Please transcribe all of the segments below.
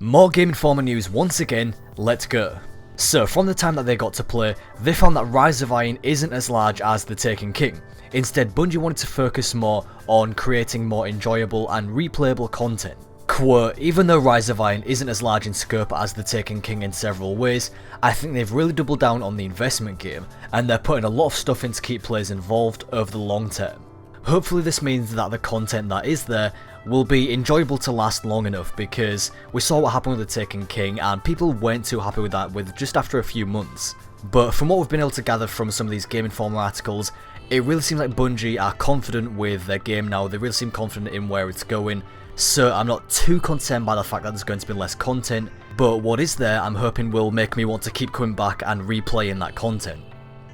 More Game Informer news once again, let's go. So from the time that they got to play, they found that Rise of Iron isn't as large as The Taken King. Instead, Bungie wanted to focus more on creating more enjoyable and replayable content. Quote, even though Rise of Iron isn't as large in scope as The Taken King in several ways, I think they've really doubled down on the investment game, and they're putting a lot of stuff in to keep players involved over the long term. Hopefully this means that the content that is there will be enjoyable to last long enough, because we saw what happened with The Taken King and people weren't too happy with that with just after a few months. But from what we've been able to gather from some of these Game Informer articles, it really seems like Bungie are confident with their game now. They really seem confident in where it's going, so I'm not too concerned by the fact that there's going to be less content, but what is there I'm hoping will make me want to keep coming back and replaying that content.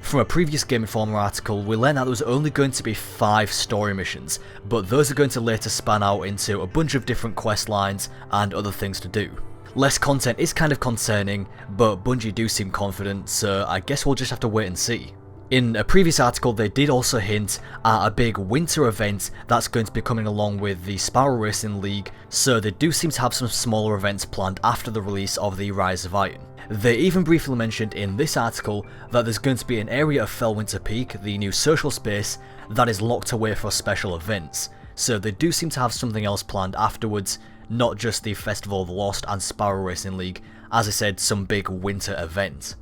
From a previous Game Informer article, we learned that there was only going to be 5 story missions, but those are going to later span out into a bunch of different quest lines and other things to do. Less content is kind of concerning, but Bungie do seem confident, so I guess we'll just have to wait and see. In a previous article, they did also hint at a big winter event that's going to be coming along with the Sparrow Racing League, so they do seem to have some smaller events planned after the release of the Rise of Iron. They even briefly mentioned in this article that there's going to be an area of Fellwinter Peak, the new social space, that is locked away for special events, so they do seem to have something else planned afterwards, not just the Festival of the Lost and Sparrow Racing League, as I said, some big winter event.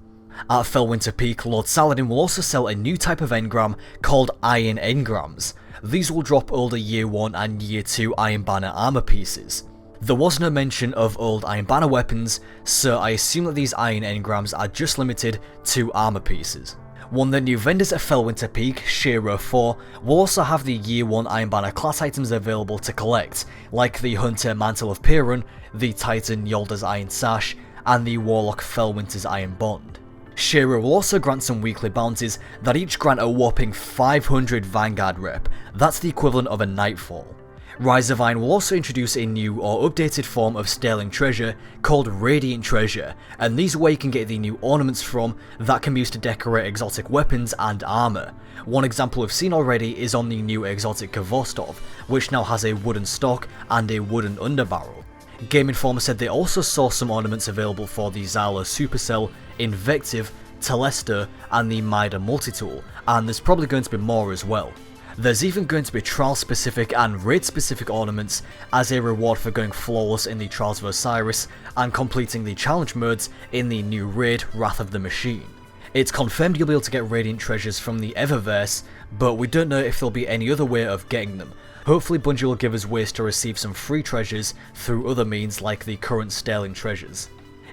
At Fellwinter Peak, Lord Saladin will also sell a new type of engram called Iron Engrams. These will drop older Year 1 and Year 2 Iron Banner armor pieces. There was no mention of old Iron Banner weapons, so I assume that these Iron Engrams are just limited to armor pieces. One of the new vendors at Fellwinter Peak, Shiro 4, will also have the Year 1 Iron Banner class items available to collect, like the Hunter Mantle of Perun, the Titan Yolda's Iron Sash, and the Warlock Fellwinter's Iron Bond. Shiro will also grant some weekly bounties that each grant a whopping 500 Vanguard rep, that's the equivalent of a Nightfall. Rise of Iron will also introduce a new or updated form of Sterling Treasure called Radiant Treasure, and these are where you can get the new ornaments from that can be used to decorate exotic weapons and armour. One example we've seen already is on the new exotic Kvostov, which now has a wooden stock and a wooden underbarrel. Game Informer said they also saw some ornaments available for the Xylo Supercell, Invective, Telesto, and the Mida Multitool, and there's probably going to be more as well. There's even going to be trial specific and raid specific ornaments as a reward for going flawless in the Trials of Osiris and completing the challenge modes in the new raid Wrath of the Machine. It's confirmed you'll be able to get Radiant Treasures from the Eververse, but we don't know if there'll be any other way of getting them. Hopefully Bungie will give us ways to receive some free treasures through other means like the current Sterling Treasures.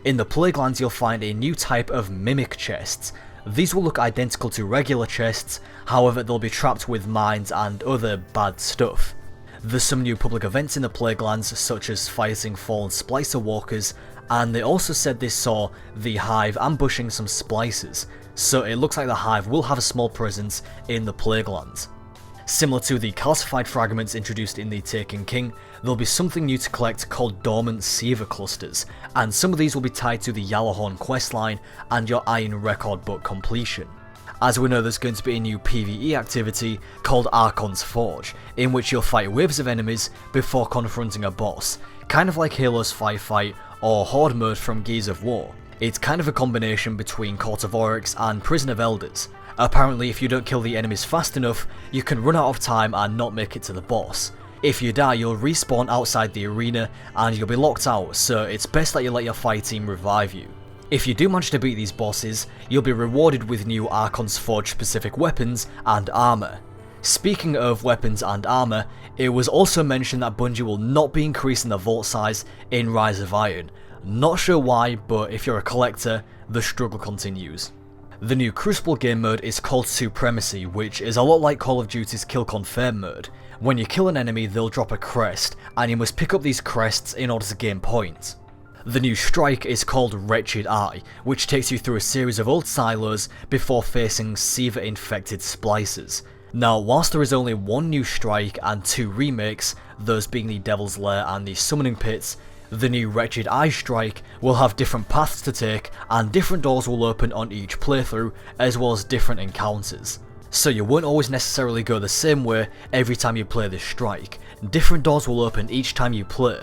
In the Plaguelands you'll find a new type of Mimic chests. These will look identical to regular chests, however they'll be trapped with mines and other bad stuff. There's some new public events in the Plaguelands, such as fighting fallen Splicer Walkers, and they also said they saw the Hive ambushing some Splicers, so it looks like the Hive will have a small presence in the Plaguelands. Similar to the calcified fragments introduced in The Taken King, there'll be something new to collect called Dormant Seaver Clusters, and some of these will be tied to the Yalahorn questline and your Iron Record Book completion. As we know, there's going to be a new PvE activity called Archon's Forge, in which you'll fight waves of enemies before confronting a boss, kind of like Halo's Firefight or Horde mode from Gears of War. It's kind of a combination between Court of Oryx and Prison of Elders. Apparently if you don't kill the enemies fast enough, you can run out of time and not make it to the boss. If you die, you'll respawn outside the arena and you'll be locked out, so it's best that you let your fight team revive you. If you do manage to beat these bosses, you'll be rewarded with new Archon's Forge specific weapons and armour. Speaking of weapons and armour, it was also mentioned that Bungie will not be increasing the vault size in Rise of Iron. Not sure why, but if you're a collector, the struggle continues. The new Crucible game mode is called Supremacy, which is a lot like Call of Duty's Kill Confirm mode. When you kill an enemy, they'll drop a crest, and you must pick up these crests in order to gain points. The new strike is called Wretched Eye, which takes you through a series of old silos before facing Seaver-infected splicers. Now, whilst there is only one new strike and 2 remakes, those being the Devil's Lair and the Summoning Pits, the new Wretched Eye strike will have different paths to take and different doors will open on each playthrough, as well as different encounters. So you won't always necessarily go the same way every time you play this strike. Different doors will open each time you play.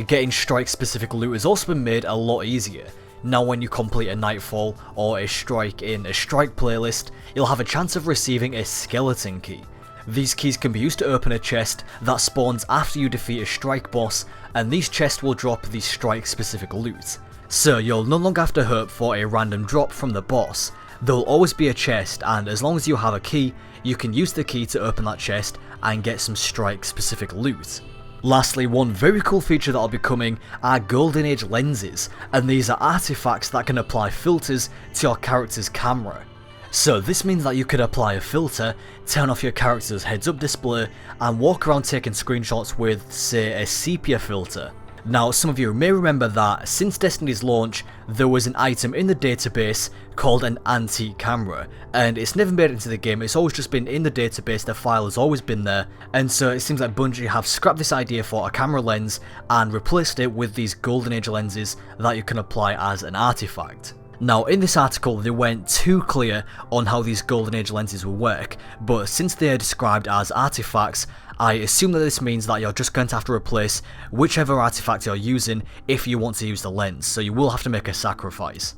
getting strike specific loot has also been made a lot easier. Now when you complete a Nightfall or a strike in a strike playlist, you'll have a chance of receiving a skeleton key. These keys can be used to open a chest that spawns after you defeat a strike boss, and these chests will drop the strike specific loot. So you'll no longer have to hope for a random drop from the boss. There'll always be a chest, and as long as you have a key, you can use the key to open that chest and get some strike specific loot. Lastly, one very cool feature that'll be coming are Golden Age lenses, and these are artifacts that can apply filters to your character's camera. So this means that you could apply a filter, turn off your character's heads up display, and walk around taking screenshots with, say, a sepia filter. Now, some of you may remember that since Destiny's launch, there was an item in the database called an antique camera, and it's never made it into the game. It's always just been in the database, the file has always been there, and so it seems like Bungie have scrapped this idea for a camera lens and replaced it with these Golden Age lenses that you can apply as an artifact. Now, in this article, they weren't too clear on how these Golden Age lenses will work, but since they are described as artifacts, I assume that this means that you're just going to have to replace whichever artifact you're using if you want to use the lens, so you will have to make a sacrifice.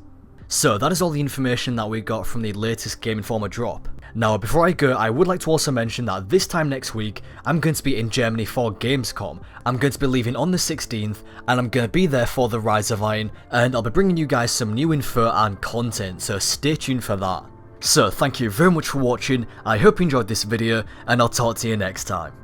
So that is all the information that we got from the latest Game Informer drop. Now, before I go, I would like to also mention that this time next week, I'm going to be in Germany for Gamescom. I'm going to be leaving on the 16th, and I'm going to be there for the Rise of Iron, and I'll be bringing you guys some new info and content, so stay tuned for that. So thank you very much for watching, I hope you enjoyed this video, and I'll talk to you next time.